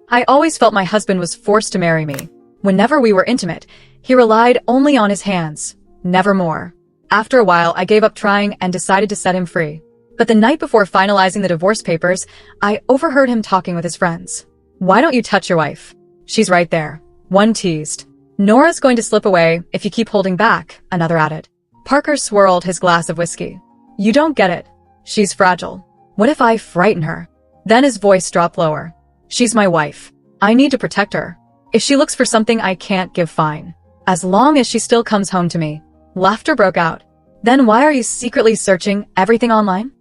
I always felt my husband was forced to marry me. Whenever we were intimate, he relied only on his hands, never more. After a while, I gave up trying and decided to set him free. But the night before finalizing the divorce papers, I overheard him talking with his friends. "Why don't you touch your wife? She's right there," one teased. "Nora's going to slip away if you keep holding back," another added. Parker swirled his glass of whiskey. "You don't get it. She's fragile. What if I frighten her?" Then his voice dropped lower. "She's my wife. I need to protect her. If she looks for something I can't give, fine. As long as she still comes home to me." Laughter broke out. "Then why are you secretly searching everything online?"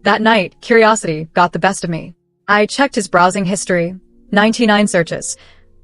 That night, curiosity got the best of me. I checked his browsing history, 99 searches,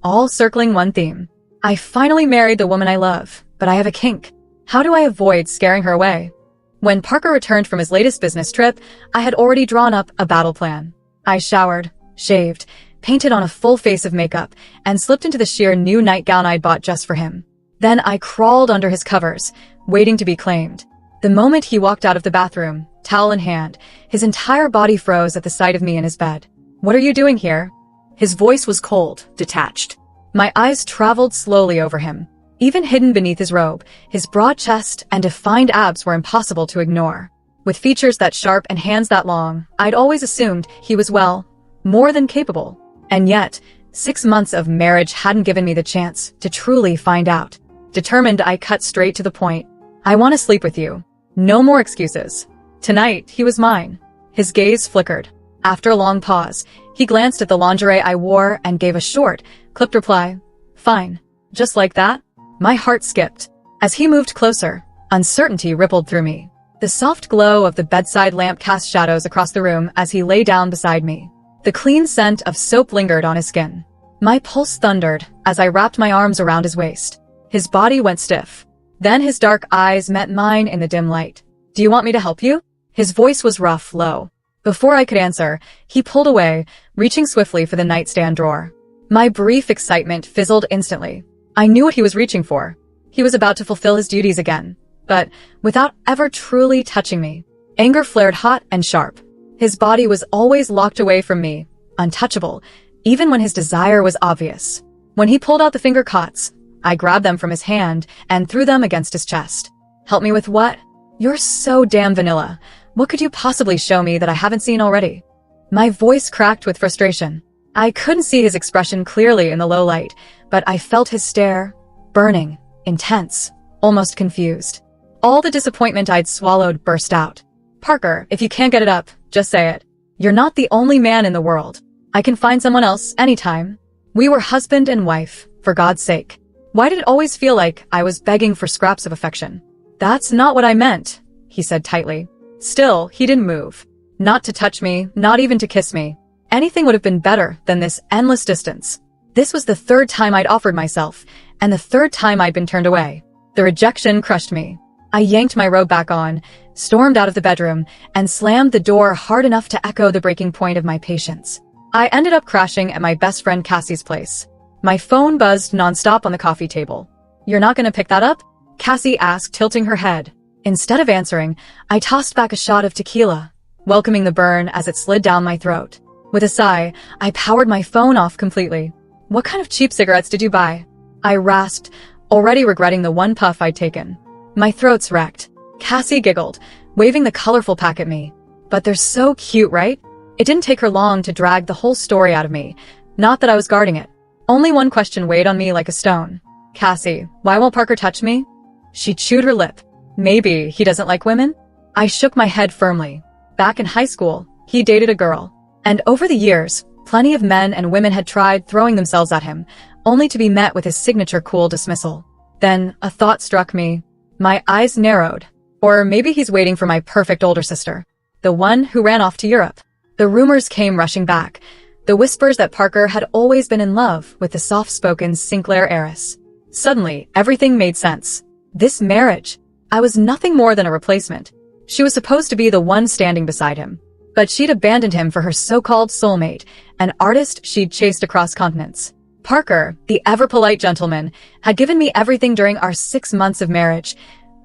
all circling one theme. I finally married the woman I love, but I have a kink. How do I avoid scaring her away? When Parker returned from his latest business trip, I had already drawn up a battle plan. I showered, shaved, painted on a full face of makeup, and slipped into the sheer new nightgown I'd bought just for him. Then I crawled under his covers, waiting to be claimed. The moment he walked out of the bathroom, towel in hand, his entire body froze at the sight of me in his bed. "What are you doing here?" His voice was cold, detached. My eyes traveled slowly over him. Even hidden beneath his robe, his broad chest and defined abs were impossible to ignore. With features that sharp and hands that long, I'd always assumed he was, well, more than capable. And yet, 6 months of marriage hadn't given me the chance to truly find out. Determined, I cut straight to the point. "I want to sleep with you. No more excuses." Tonight, he was mine. His gaze flickered. After a long pause, he glanced at the lingerie I wore and gave a short, clipped reply. "Fine." Just like that, my heart skipped. As he moved closer, uncertainty rippled through me. The soft glow of the bedside lamp cast shadows across the room as he lay down beside me. The clean scent of soap lingered on his skin. My pulse thundered as I wrapped my arms around his waist. His body went stiff. Then his dark eyes met mine in the dim light. "Do you want me to help you?" His voice was rough, low. Before I could answer, he pulled away, reaching swiftly for the nightstand drawer. My brief excitement fizzled instantly. I knew what he was reaching for. He was about to fulfill his duties again, but without ever truly touching me. Anger flared hot and sharp. His body was always locked away from me, untouchable, even when his desire was obvious. When he pulled out the finger cots, I grabbed them from his hand and threw them against his chest. "Help me with what? You're so damn vanilla. What could you possibly show me that I haven't seen already?" My voice cracked with frustration. I couldn't see his expression clearly in the low light, but I felt his stare, burning, intense, almost confused. All the disappointment I'd swallowed burst out. "Parker, if you can't get it up, just say it. You're not the only man in the world. I can find someone else anytime. We were husband and wife, for God's sake." Why did it always feel like I was begging for scraps of affection? "That's not what I meant," he said tightly. Still, he didn't move. Not to touch me, not even to kiss me. Anything would have been better than this endless distance. This was the third time I'd offered myself, and the third time I'd been turned away. The rejection crushed me. I yanked my robe back on, stormed out of the bedroom, and slammed the door hard enough to echo the breaking point of my patience. I ended up crashing at my best friend Cassie's place. My phone buzzed nonstop on the coffee table. "You're not gonna pick that up?" Cassie asked, tilting her head. Instead of answering, I tossed back a shot of tequila, welcoming the burn as it slid down my throat. With a sigh, I powered my phone off completely. "What kind of cheap cigarettes did you buy?" I rasped, already regretting the one puff I'd taken. My throat's wrecked. Cassie giggled, waving the colorful pack at me. "But they're so cute, right?" It didn't take her long to drag the whole story out of me. Not that I was guarding it. Only one question weighed on me like a stone. "Cassie, why won't Parker touch me?" She chewed her lip. "Maybe he doesn't like women?" I shook my head firmly. Back in high school, he dated a girl. And over the years, plenty of men and women had tried throwing themselves at him, only to be met with his signature cool dismissal. Then a thought struck me. My eyes narrowed. Or maybe he's waiting for my perfect older sister. The one who ran off to Europe. The rumors came rushing back. The whispers that Parker had always been in love with the soft-spoken Sinclair heiress. Suddenly, everything made sense. This marriage. I was nothing more than a replacement. She was supposed to be the one standing beside him. But she'd abandoned him for her so-called soulmate, an artist she'd chased across continents. Parker, the ever-polite gentleman, had given me everything during our 6 months of marriage.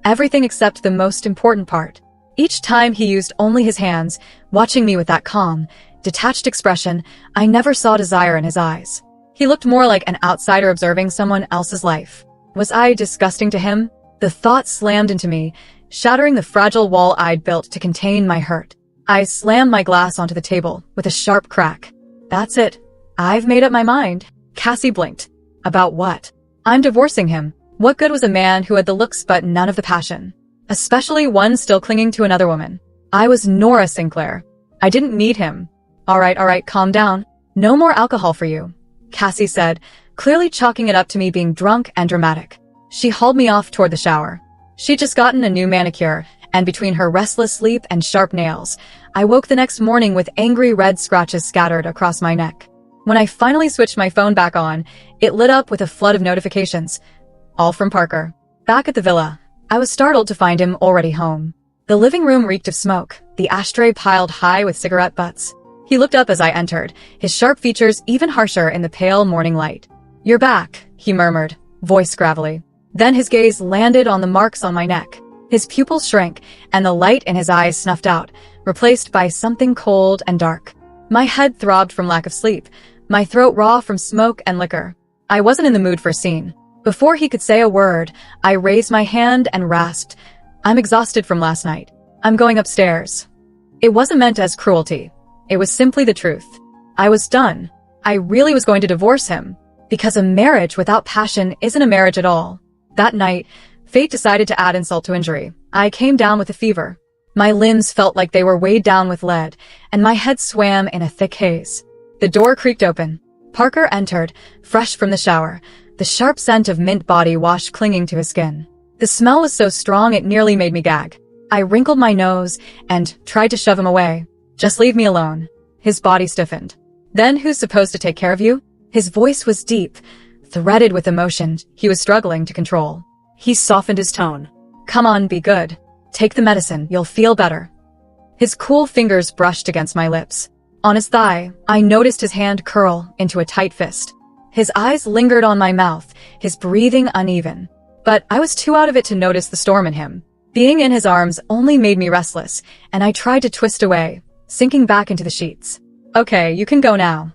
Everything except the most important part. Each time he used only his hands, watching me with that calm, detached expression. I never saw desire in his eyes. He looked more like an outsider observing someone else's life. Was I disgusting to him? The thought slammed into me, shattering the fragile wall I'd built to contain my hurt. I slammed my glass onto the table with a sharp crack. That's it. I've made up my mind. Cassie blinked. About what? I'm divorcing him. What good was a man who had the looks but none of the passion? Especially one still clinging to another woman. I was Nora Sinclair. I didn't need him. All right, calm down. No more alcohol for you, Cassie said, clearly chalking it up to me being drunk and dramatic. She hauled me off toward the shower. She'd just gotten a new manicure, and between her restless sleep and sharp nails, I woke the next morning with angry red scratches scattered across my neck. When I finally switched my phone back on, it lit up with a flood of notifications. All from Parker. Back at the villa, I was startled to find him already home. The living room reeked of smoke, the ashtray piled high with cigarette butts. He looked up as I entered, his sharp features even harsher in the pale morning light. "You're back," he murmured, voice gravelly. Then his gaze landed on the marks on my neck. His pupils shrank, and the light in his eyes snuffed out, replaced by something cold and dark. My head throbbed from lack of sleep, my throat raw from smoke and liquor. I wasn't in the mood for a scene. Before he could say a word, I raised my hand and rasped, "I'm exhausted from last night. I'm going upstairs." It wasn't meant as cruelty. It was simply the truth. I was done. I really was going to divorce him, because a marriage without passion isn't a marriage at all. That night, fate decided to add insult to injury. I came down with a fever. My limbs felt like they were weighed down with lead, and my head swam in a thick haze. The door creaked open. Parker entered, fresh from the shower, the sharp scent of mint body wash clinging to his skin. The smell was so strong it nearly made me gag. I wrinkled my nose and tried to shove him away. "Just leave me alone." His body stiffened. "Then who's supposed to take care of you?" His voice was deep, threaded with emotion he was struggling to control. He softened his tone. "Come on, be good. Take the medicine, you'll feel better." His cool fingers brushed against my lips. On his thigh, I noticed his hand curl into a tight fist. His eyes lingered on my mouth, his breathing uneven. But I was too out of it to notice the storm in him. Being in his arms only made me restless, and I tried to twist away, sinking back into the sheets. "Okay, you can go now."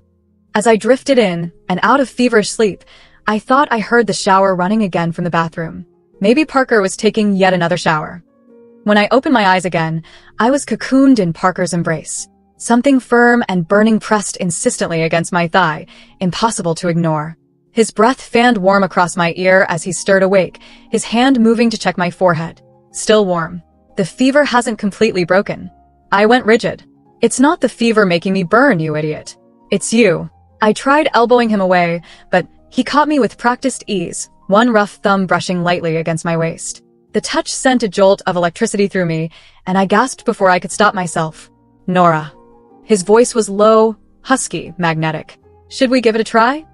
As I drifted in and out of feverish sleep, I thought I heard the shower running again from the bathroom. Maybe Parker was taking yet another shower. When I opened my eyes again, I was cocooned in Parker's embrace. Something firm and burning pressed insistently against my thigh, impossible to ignore. His breath fanned warm across my ear as he stirred awake, his hand moving to check my forehead. Still warm. The fever hasn't completely broken. I went rigid. "It's not the fever making me burn, you idiot. It's you." I tried elbowing him away, but he caught me with practiced ease, one rough thumb brushing lightly against my waist. The touch sent a jolt of electricity through me, and I gasped before I could stop myself. "Nora." His voice was low, husky, magnetic. "Should we give it a try?"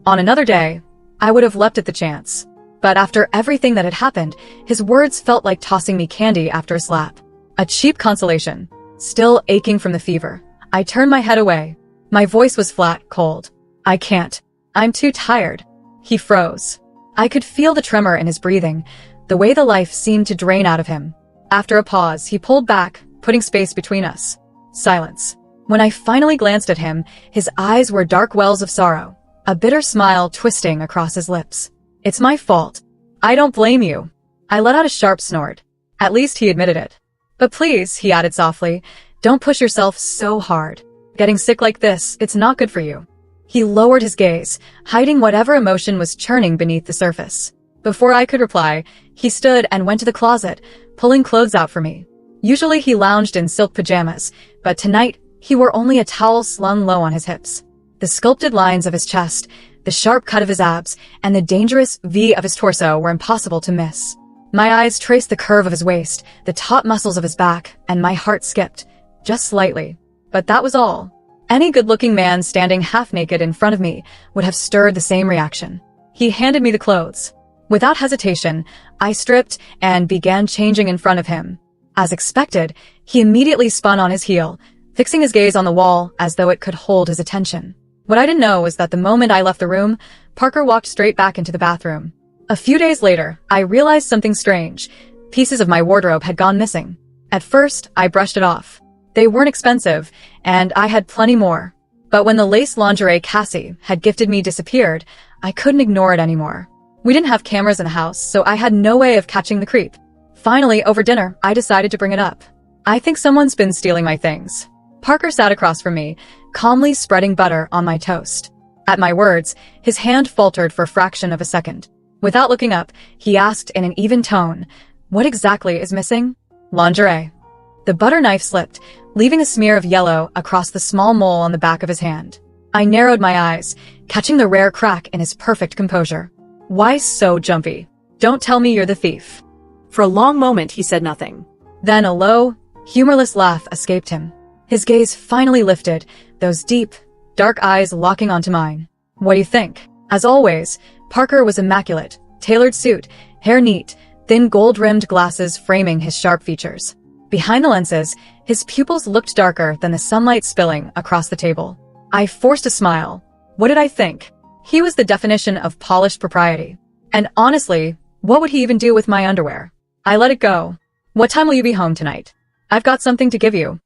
On another day, I would have leapt at the chance. But after everything that had happened, his words felt like tossing me candy after a slap. A cheap consolation. Still aching from the fever, I turned my head away. My voice was flat, cold. "I can't. I'm too tired." He froze. I could feel the tremor in his breathing, the way the life seemed to drain out of him. After a pause, he pulled back, putting space between us. Silence. When I finally glanced at him, his eyes were dark wells of sorrow, a bitter smile twisting across his lips. "It's my fault. I don't blame you." I let out a sharp snort. At least he admitted it. "But please," he added softly, "don't push yourself so hard. Getting sick like this, it's not good for you." He lowered his gaze, hiding whatever emotion was churning beneath the surface. Before I could reply, he stood and went to the closet, pulling clothes out for me. Usually he lounged in silk pajamas, but tonight he wore only a towel slung low on his hips. The sculpted lines of his chest, the sharp cut of his abs, and the dangerous V of his torso were impossible to miss. My eyes traced the curve of his waist, the taut muscles of his back, and my heart skipped, just slightly. But that was all. Any good-looking man standing half-naked in front of me would have stirred the same reaction. He handed me the clothes. Without hesitation, I stripped and began changing in front of him. As expected, he immediately spun on his heel, fixing his gaze on the wall as though it could hold his attention. What I didn't know was that the moment I left the room, Parker walked straight back into the bathroom. A few days later, I realized something strange. Pieces of my wardrobe had gone missing. At first, I brushed it off. They weren't expensive, and I had plenty more. But when the lace lingerie Cassie had gifted me disappeared, I couldn't ignore it anymore. We didn't have cameras in the house, so I had no way of catching the creep. Finally, over dinner, I decided to bring it up. I think someone's been stealing my things. Parker sat across from me, calmly spreading butter on my toast. At my words, his hand faltered for a fraction of a second. Without looking up, he asked in an even tone, "What exactly is missing?" "Lingerie." The butter knife slipped, leaving a smear of yellow across the small mole on the back of his hand. I narrowed my eyes, catching the rare crack in his perfect composure. "Why so jumpy? Don't tell me you're the thief." For a long moment he said nothing. Then a low, humorless laugh escaped him. His gaze finally lifted, those deep, dark eyes locking onto mine. "What do you think?" As always, Parker was immaculate, tailored suit, hair neat, thin gold-rimmed glasses framing his sharp features. Behind the lenses, his pupils looked darker than the sunlight spilling across the table. I forced a smile. What did I think? He was the definition of polished propriety. And honestly, what would he even do with my underwear? I let it go. "What time will you be home tonight? I've got something to give you."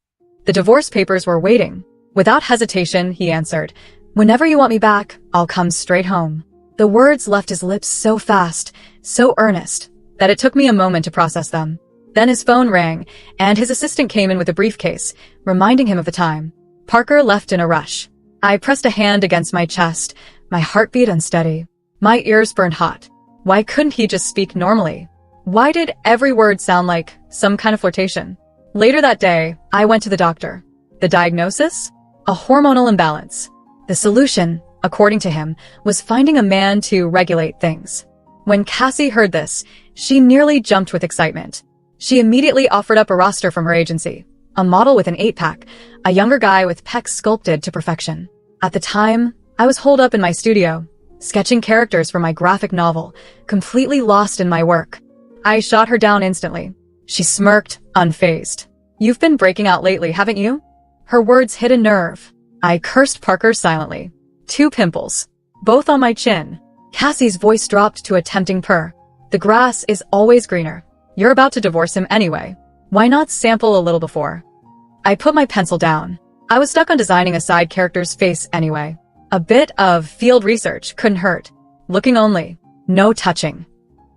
The divorce papers were waiting. Without hesitation, he answered, "Whenever you want me back, I'll come straight home." The words left his lips so fast, so earnest, that it took me a moment to process them. Then his phone rang, and his assistant came in with a briefcase, reminding him of the time. Parker left in a rush. I pressed a hand against my chest, my heartbeat unsteady. My ears burned hot. Why couldn't he just speak normally? Why did every word sound like some kind of flirtation? Later that day, I went to the doctor. The diagnosis? A hormonal imbalance. The solution, according to him, was finding a man to regulate things. When Cassie heard this, she nearly jumped with excitement. She immediately offered up a roster from her agency, a model with an 8-pack, a younger guy with pecs sculpted to perfection. At the time, I was holed up in my studio, sketching characters for my graphic novel, completely lost in my work. I shot her down instantly. She smirked, unfazed. "You've been breaking out lately, haven't you?" Her words hit a nerve. I cursed Parker silently. 2 pimples, both on my chin. Cassie's voice dropped to a tempting purr. "The grass is always greener. You're about to divorce him anyway. Why not sample a little before?" I put my pencil down. I was stuck on designing a side character's face anyway. A bit of field research couldn't hurt. Looking only. No touching.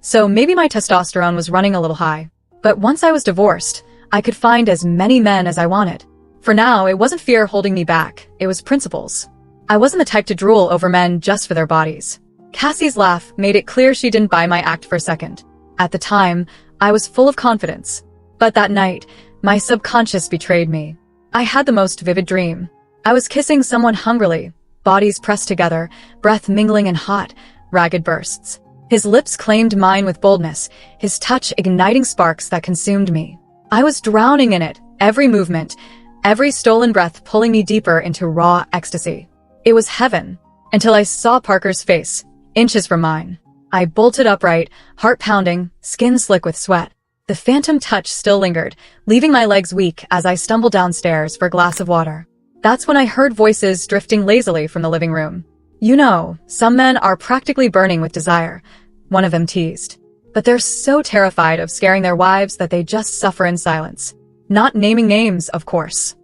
So maybe my testosterone was running a little high. But once I was divorced, I could find as many men as I wanted. For now, it wasn't fear holding me back. It was principles. I wasn't the type to drool over men just for their bodies. Cassie's laugh made it clear she didn't buy my act for a second. At the time, I was full of confidence. But that night, my subconscious betrayed me. I had the most vivid dream. I was kissing someone hungrily, bodies pressed together, breath mingling in hot, ragged bursts. His lips claimed mine with boldness, his touch igniting sparks that consumed me. I was drowning in it, every movement, every stolen breath pulling me deeper into raw ecstasy. It was heaven, until I saw Parker's face, inches from mine. I bolted upright, heart pounding, skin slick with sweat. The phantom touch still lingered, leaving my legs weak as I stumbled downstairs for a glass of water. That's when I heard voices drifting lazily from the living room. "You know, some men are practically burning with desire," one of them teased. "But they're so terrified of scaring their wives that they just suffer in silence." Not naming names, of course.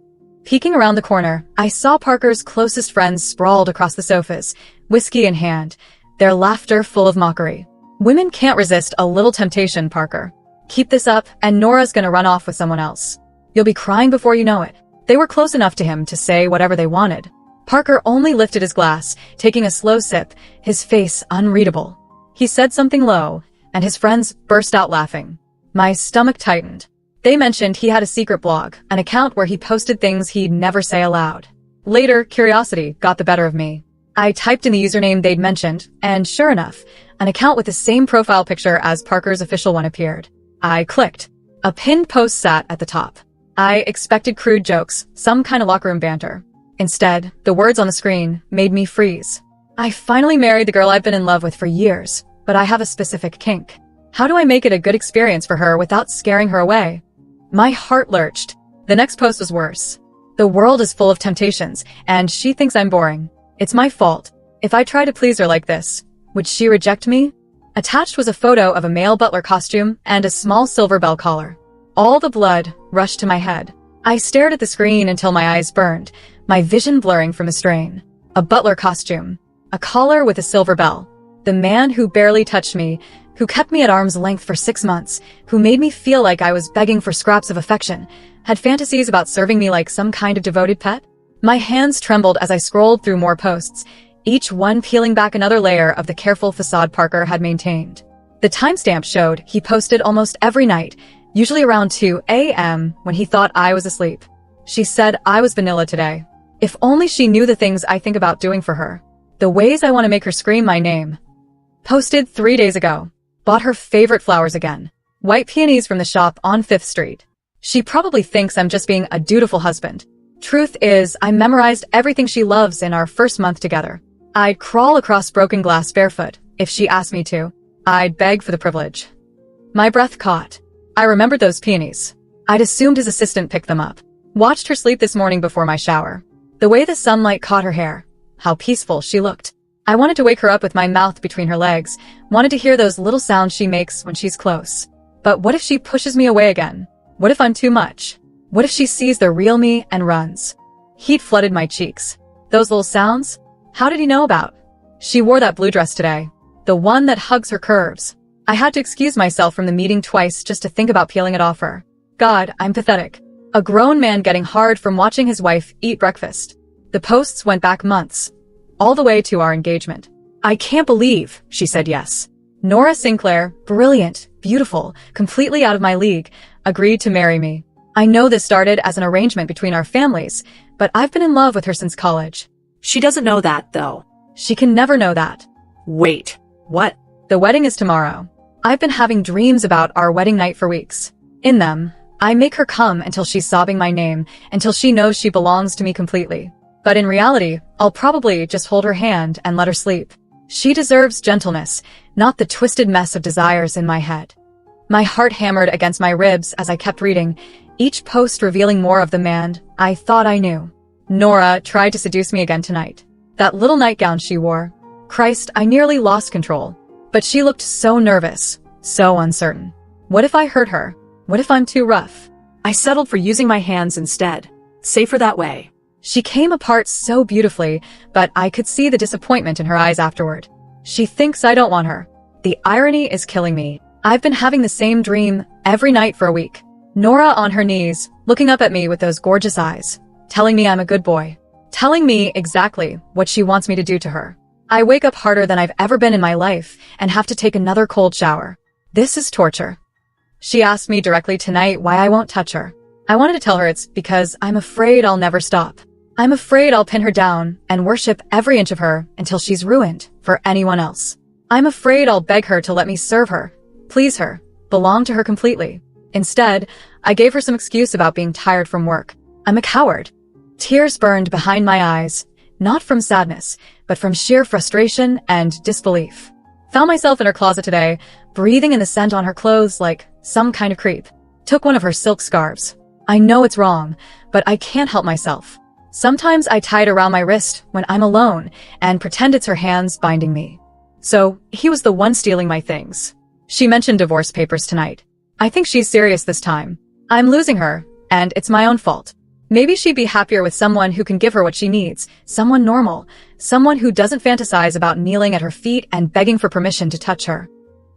Peeking around the corner, I saw Parker's closest friends sprawled across the sofas, whiskey in hand, their laughter full of mockery. "Women can't resist a little temptation, Parker. Keep this up, and Nora's gonna run off with someone else. You'll be crying before you know it." They were close enough to him to say whatever they wanted. Parker only lifted his glass, taking a slow sip, his face unreadable. He said something low, and his friends burst out laughing. My stomach tightened. They mentioned he had a secret blog, an account where he posted things he'd never say aloud. Later, curiosity got the better of me. I typed in the username they'd mentioned, and sure enough, an account with the same profile picture as Parker's official one appeared. I clicked. A pinned post sat at the top. I expected crude jokes, some kind of locker room banter. Instead, the words on the screen made me freeze. "I finally married the girl I've been in love with for years, but I have a specific kink. How do I make it a good experience for her without scaring her away?" My heart lurched. The next post was worse. "The world is full of temptations, and she thinks I'm boring. It's my fault. If I try to please her like this, would she reject me?" Attached was a photo of a male butler costume and a small silver bell collar. All the blood rushed to my head. I stared at the screen until my eyes burned, my vision blurring from the strain. A butler costume. A collar with a silver bell. The man who barely touched me, who kept me at arm's length for 6 months, who made me feel like I was begging for scraps of affection, had fantasies about serving me like some kind of devoted pet. My hands trembled as I scrolled through more posts, each one peeling back another layer of the careful facade Parker had maintained. The timestamp showed he posted almost every night, usually around 2 a.m. when he thought I was asleep. She said I was vanilla today. If only she knew the things I think about doing for her. The ways I want to make her scream my name. Posted 3 days ago. Bought her favorite flowers again. White peonies from the shop on 5th Street. She probably thinks I'm just being a dutiful husband. Truth is, I memorized everything she loves in our first month together. I'd crawl across broken glass barefoot, if she asked me to. I'd beg for the privilege. My breath caught. I remembered those peonies. I'd assumed his assistant picked them up. Watched her sleep this morning before my shower. The way the sunlight caught her hair. How peaceful she looked. I wanted to wake her up with my mouth between her legs, wanted to hear those little sounds she makes when she's close. But what if she pushes me away again? What if I'm too much? What if she sees the real me and runs? Heat flooded my cheeks. Those little sounds? How did he know about? She wore that blue dress today. The one that hugs her curves. I had to excuse myself from the meeting twice just to think about peeling it off her. God, I'm pathetic. A grown man getting hard from watching his wife eat breakfast. The posts went back months. All the way to our engagement. I can't believe, she said yes. Nora Sinclair, brilliant, beautiful, completely out of my league, agreed to marry me. I know this started as an arrangement between our families, but I've been in love with her since college. She doesn't know that, though. She can never know that. Wait, what? The wedding is tomorrow. I've been having dreams about our wedding night for weeks. In them, I make her come until she's sobbing my name, until she knows she belongs to me completely. But in reality, I'll probably just hold her hand and let her sleep. She deserves gentleness, not the twisted mess of desires in my head. My heart hammered against my ribs as I kept reading, each post revealing more of the man I thought I knew. Nora tried to seduce me again tonight. That little nightgown she wore. Christ, I nearly lost control. But she looked so nervous, so uncertain. What if I hurt her? What if I'm too rough? I settled for using my hands instead. Safer that way. She came apart so beautifully, but I could see the disappointment in her eyes afterward. She thinks I don't want her. The irony is killing me. I've been having the same dream every night for a week. Nora on her knees, looking up at me with those gorgeous eyes, telling me I'm a good boy, telling me exactly what she wants me to do to her. I wake up harder than I've ever been in my life and have to take another cold shower. This is torture. She asked me directly tonight why I won't touch her. I wanted to tell her it's because I'm afraid I'll never stop. I'm afraid I'll pin her down and worship every inch of her until she's ruined for anyone else. I'm afraid I'll beg her to let me serve her, please her, belong to her completely. Instead, I gave her some excuse about being tired from work. I'm a coward. Tears burned behind my eyes, not from sadness, but from sheer frustration and disbelief. Found myself in her closet today, breathing in the scent on her clothes like some kind of creep. Took one of her silk scarves. I know it's wrong, but I can't help myself. Sometimes I tie it around my wrist when I'm alone and pretend it's her hands binding me. So, he was the one stealing my things. She mentioned divorce papers tonight. I think she's serious this time. I'm losing her, and it's my own fault. Maybe she'd be happier with someone who can give her what she needs, someone normal, someone who doesn't fantasize about kneeling at her feet and begging for permission to touch her.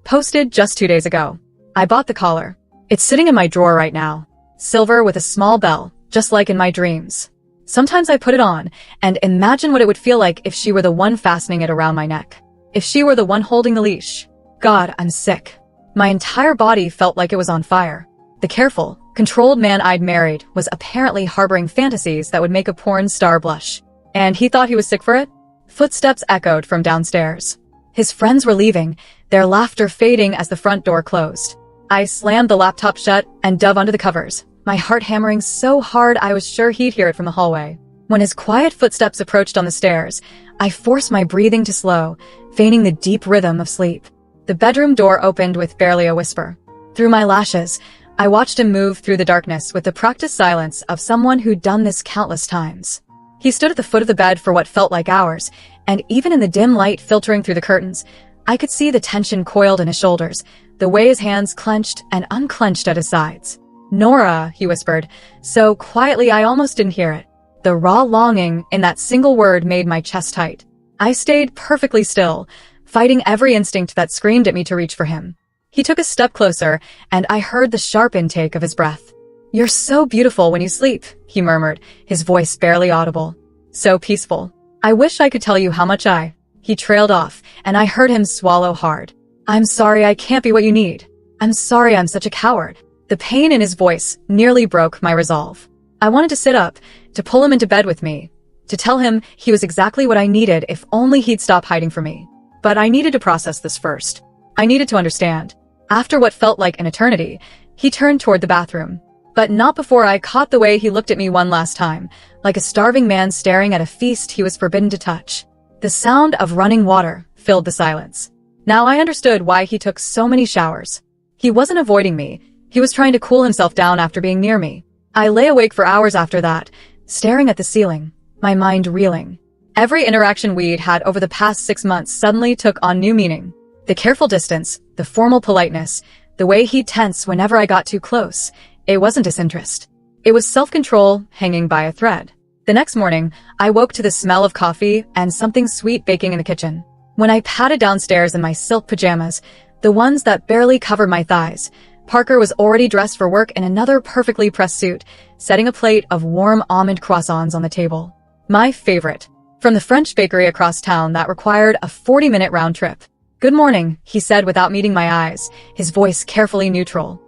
Posted just 2 days ago. I bought the collar. It's sitting in my drawer right now. Silver with a small bell, just like in my dreams. Sometimes I put it on and imagine what it would feel like if she were the one fastening it around my neck. If she were the one holding the leash. God, I'm sick. My entire body felt like it was on fire. The careful, controlled man I'd married was apparently harboring fantasies that would make a porn star blush. And he thought he was sick for it? Footsteps echoed from downstairs. His friends were leaving, their laughter fading as the front door closed. I slammed the laptop shut and dove under the covers, my heart hammering so hard I was sure he'd hear it from the hallway. When his quiet footsteps approached on the stairs, I forced my breathing to slow, feigning the deep rhythm of sleep. The bedroom door opened with barely a whisper. Through my lashes, I watched him move through the darkness with the practiced silence of someone who'd done this countless times. He stood at the foot of the bed for what felt like hours, and even in the dim light filtering through the curtains, I could see the tension coiled in his shoulders, the way his hands clenched and unclenched at his sides. Nora, he whispered, so quietly I almost didn't hear it. The raw longing in that single word made my chest tight. I stayed perfectly still, fighting every instinct that screamed at me to reach for him. He took a step closer, and I heard the sharp intake of his breath. "You're so beautiful when you sleep," he murmured, his voice barely audible. "So peaceful. I wish I could tell you how much I—" He trailed off, and I heard him swallow hard. "I'm sorry I can't be what you need. I'm sorry I'm such a coward." The pain in his voice nearly broke my resolve. I wanted to sit up, to pull him into bed with me, to tell him he was exactly what I needed if only he'd stop hiding from me. But I needed to process this first. I needed to understand. After what felt like an eternity, he turned toward the bathroom. But not before I caught the way he looked at me one last time, like a starving man staring at a feast he was forbidden to touch. The sound of running water filled the silence. Now I understood why he took so many showers. He wasn't avoiding me. He was trying to cool himself down after being near me. I lay awake for hours after that, staring at the ceiling, my mind reeling. Every interaction we'd had over the past 6 months suddenly took on new meaning. The careful distance, the formal politeness, the way he'd tense whenever I got too close. It wasn't disinterest. It was self-control hanging by a thread. The next morning, I woke to the smell of coffee and something sweet baking in the kitchen. When I padded downstairs in my silk pajamas, the ones that barely covered my thighs, Parker was already dressed for work in another perfectly pressed suit, setting a plate of warm almond croissants on the table. My favorite. From the French bakery across town that required a 40-minute round trip. "Good morning," he said without meeting my eyes, his voice carefully neutral.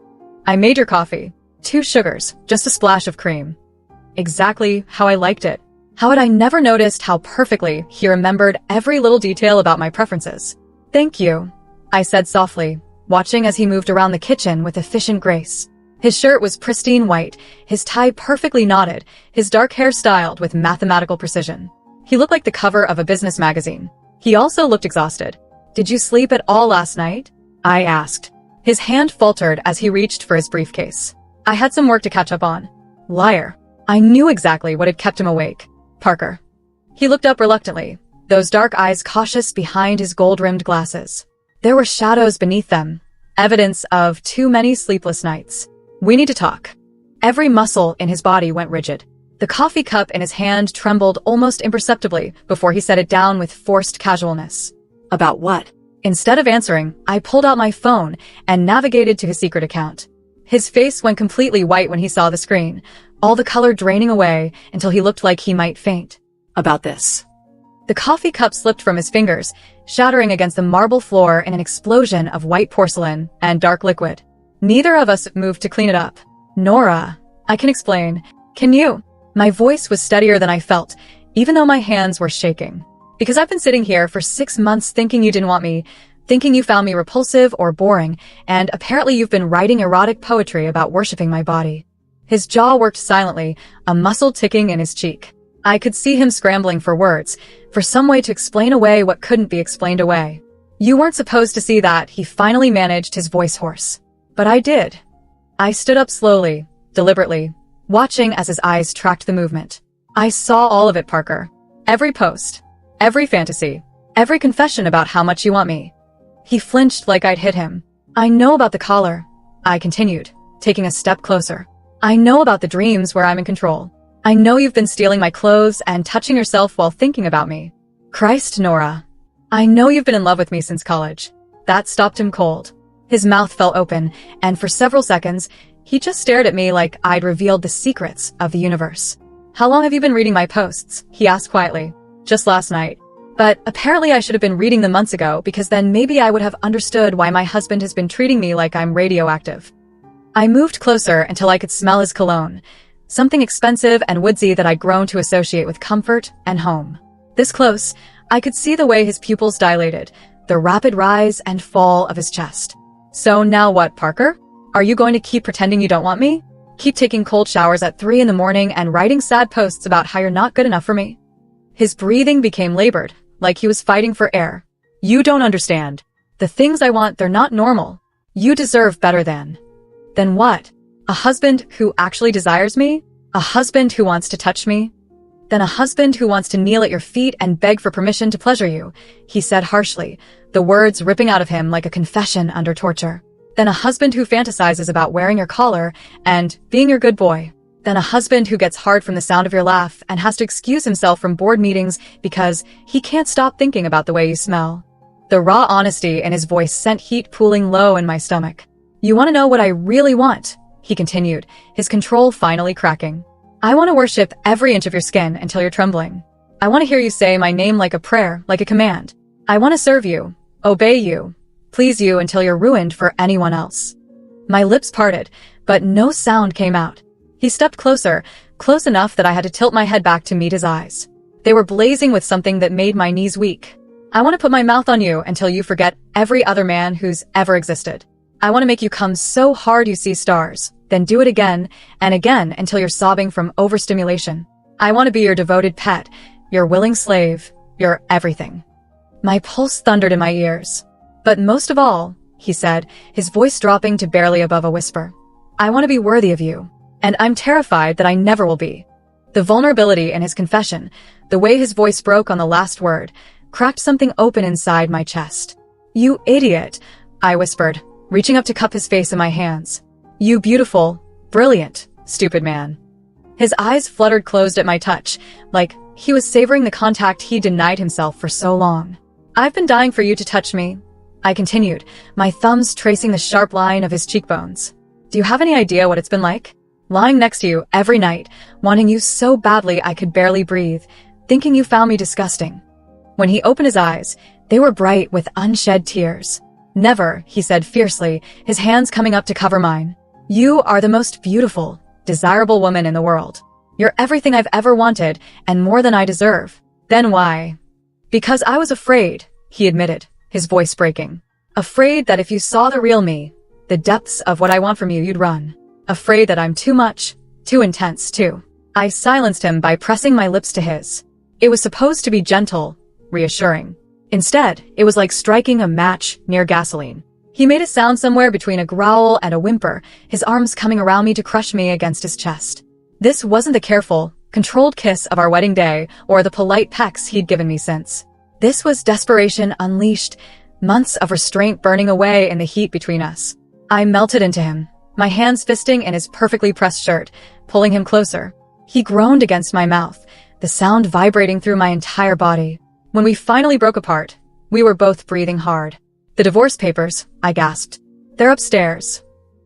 "I made your coffee. 2 sugars, just a splash of cream." Exactly how I liked it. How had I never noticed how perfectly he remembered every little detail about my preferences? "Thank you," I said softly, watching as he moved around the kitchen with efficient grace. His shirt was pristine white, his tie perfectly knotted, his dark hair styled with mathematical precision. He looked like the cover of a business magazine. He also looked exhausted. "Did you sleep at all last night?" I asked. His hand faltered as he reached for his briefcase. "I had some work to catch up on." Liar. I knew exactly what had kept him awake. "Parker." He looked up reluctantly, those dark eyes cautious behind his gold-rimmed glasses. There were shadows beneath them, evidence of too many sleepless nights. "We need to talk." Every muscle in his body went rigid. The coffee cup in his hand trembled almost imperceptibly before he set it down with forced casualness. "About what?" Instead of answering, I pulled out my phone and navigated to his secret account. His face went completely white when he saw the screen, all the color draining away until he looked like he might faint. "About this." The coffee cup slipped from his fingers, shattering against the marble floor in an explosion of white porcelain and dark liquid. Neither of us moved to clean it up. "Nora, I can explain. Can you?" My voice was steadier than I felt, even though my hands were shaking. "Because I've been sitting here for 6 months thinking you didn't want me, thinking you found me repulsive or boring, and apparently you've been writing erotic poetry about worshipping my body." His jaw worked silently, a muscle ticking in his cheek. I could see him scrambling for words, for some way to explain away what couldn't be explained away. "You weren't supposed to see that," he finally managed, his voice hoarse. "But I did." I stood up slowly, deliberately, watching as his eyes tracked the movement. "I saw all of it, Parker. Every post, every fantasy, every confession about how much you want me." He flinched like I'd hit him. "I know about the collar," I continued, taking a step closer. "I know about the dreams where I'm in control. I know you've been stealing my clothes and touching yourself while thinking about me. Christ, Nora. I know you've been in love with me since college." That stopped him cold. His mouth fell open, and for several seconds, he just stared at me like I'd revealed the secrets of the universe. "How long have you been reading my posts?" he asked quietly. "Just last night. But apparently I should have been reading them months ago, because then maybe I would have understood why my husband has been treating me like I'm radioactive." I moved closer until I could smell his cologne, something expensive and woodsy that I'd grown to associate with comfort and home. This close, I could see the way his pupils dilated, the rapid rise and fall of his chest. "So now what, Parker? Are you going to keep pretending you don't want me? Keep taking cold showers at 3 in the morning and writing sad posts about how you're not good enough for me?" His breathing became labored, like he was fighting for air. "You don't understand. The things I want, they're not normal. You deserve better than." "Then what? A husband who actually desires me? A husband who wants to touch me?" "Then a husband who wants to kneel at your feet and beg for permission to pleasure you," he said harshly, the words ripping out of him like a confession under torture. then a husband who fantasizes about wearing your collar and being your good boy, then a husband who gets hard from the sound of your laugh and has to excuse himself from board meetings because he can't stop thinking about the way you smell. The raw honesty in his voice sent heat pooling low in my stomach. You want to know what I really want? He continued, his control finally cracking. I want to worship every inch of your skin until you're trembling. I want to hear you say my name like a prayer, like a command. I want to serve you, obey you, please you until you're ruined for anyone else. My lips parted, but no sound came out. He stepped closer, close enough that I had to tilt my head back to meet his eyes. They were blazing with something that made my knees weak. I want to put my mouth on you until you forget every other man who's ever existed. I want to make you come so hard you see stars, then do it again and again until you're sobbing from overstimulation. I want to be your devoted pet, your willing slave, your everything. My pulse thundered in my ears. But most of all, he said, his voice dropping to barely above a whisper, I want to be worthy of you. And I'm terrified that I never will be. The vulnerability in his confession, the way his voice broke on the last word, cracked something open inside my chest. You idiot, I whispered, reaching up to cup his face in my hands. You beautiful, brilliant, stupid man. His eyes fluttered closed at my touch, like he was savoring the contact he denied himself for so long. I've been dying for you to touch me, I continued, my thumbs tracing the sharp line of his cheekbones. Do you have any idea what it's been like? Lying next to you every night, wanting you so badly I could barely breathe, thinking you found me disgusting. When he opened his eyes, they were bright with unshed tears. Never, he said fiercely, his hands coming up to cover mine. You are the most beautiful, desirable woman in the world. You're everything I've ever wanted, and more than I deserve. Then why? Because I was afraid, he admitted, his voice breaking. Afraid that if you saw the real me, the depths of what I want from you, you'd run. Afraid that I'm too much, too intense, too. I silenced him by pressing my lips to his. It was supposed to be gentle, reassuring. Instead, it was like striking a match near gasoline. He made a sound somewhere between a growl and a whimper, his arms coming around me to crush me against his chest. This wasn't the careful, controlled kiss of our wedding day or the polite pecks he'd given me since. This was desperation unleashed, months of restraint burning away in the heat between us. I melted into him, my hands fisting in his perfectly pressed shirt, pulling him closer. He groaned against my mouth, the sound vibrating through my entire body. When we finally broke apart, we were both breathing hard. The divorce papers, I gasped. They're upstairs.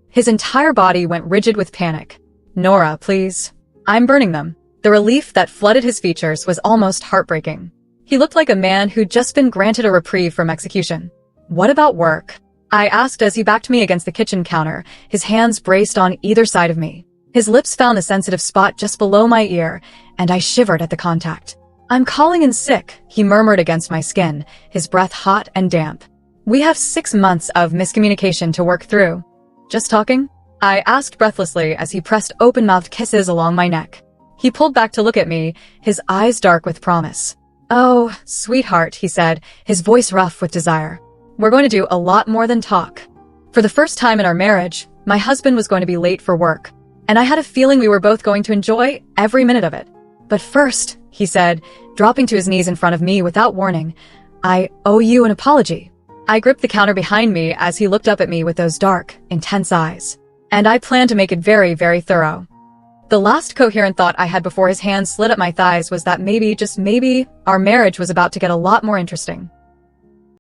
His entire body went rigid with panic. Nora, please. I'm burning them. The relief that flooded his features was almost heartbreaking. He looked like a man who'd just been granted a reprieve from execution. What about work? I asked as he backed me against the kitchen counter, his hands braced on either side of me. His lips found the sensitive spot just below my ear, and I shivered at the contact. I'm calling in sick, he murmured against my skin, his breath hot and damp. We have 6 months of miscommunication to work through. Just talking? I asked breathlessly as he pressed open-mouthed kisses along my neck. He pulled back to look at me, his eyes dark with promise. Oh, sweetheart, he said, his voice rough with desire. We're going to do a lot more than talk. For the first time in our marriage, my husband was going to be late for work, and I had a feeling we were both going to enjoy every minute of it. But first, he said, dropping to his knees in front of me without warning, I owe you an apology. I gripped the counter behind me as he looked up at me with those dark, intense eyes. And I planned to make it very, very thorough. The last coherent thought I had before his hand slid up my thighs was that maybe, just maybe, our marriage was about to get a lot more interesting.